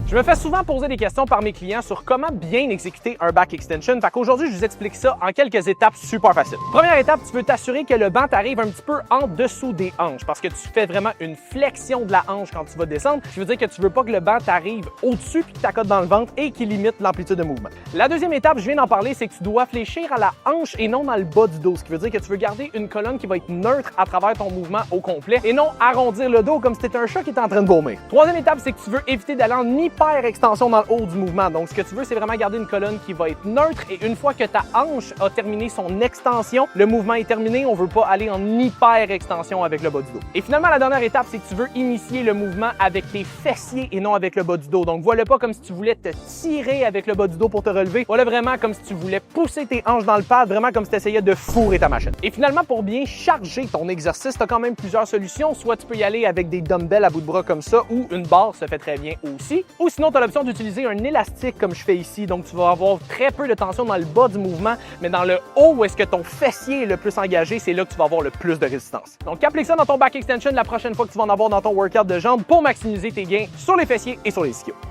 Je me fais souvent poser des questions par mes clients sur comment bien exécuter un back extension. Fait qu'aujourd'hui, je vous explique ça en quelques étapes super faciles. Première étape, tu veux t'assurer que le banc t'arrive un petit peu en dessous des hanches parce que tu fais vraiment une flexion de la hanche quand tu vas descendre. Ce qui veut dire que tu veux pas que le banc t'arrive au-dessus puis que t'accotes dans le ventre et qu'il limite l'amplitude de mouvement. La deuxième étape, je viens d'en parler, c'est que tu dois fléchir à la hanche et non dans le bas du dos. Ce qui veut dire que tu veux garder une colonne qui va être neutre à travers ton mouvement au complet et non arrondir le dos comme si c'était un chat qui était en train de vomir. Troisième étape, c'est que tu veux éviter d'aller en hyper-extension dans le haut du mouvement. Donc, ce que tu veux, c'est vraiment garder une colonne qui va être neutre et une fois que ta hanche a terminé son extension, le mouvement est terminé, on veut pas aller en hyper-extension avec le bas du dos. Et finalement, la dernière étape, c'est que tu veux initier le mouvement avec tes fessiers et non avec le bas du dos. Donc, vois-le pas comme si tu voulais te tirer avec le bas du dos pour te relever. Vois-le vraiment comme si tu voulais pousser tes hanches dans le pad, vraiment comme si tu essayais de fourrer ta machine. Et finalement, pour bien charger ton exercice, tu as quand même plusieurs solutions. Soit tu peux y aller avec des dumbbells à bout de bras comme ça ou une barre se fait très bien aussi. Ou sinon, tu as l'option d'utiliser un élastique comme je fais ici. Donc, tu vas avoir très peu de tension dans le bas du mouvement, mais dans le haut où est-ce que ton fessier est le plus engagé, c'est là que tu vas avoir le plus de résistance. Donc, applique ça dans ton back extension la prochaine fois que tu vas en avoir dans ton workout de jambes pour maximiser tes gains sur les fessiers et sur les ischios.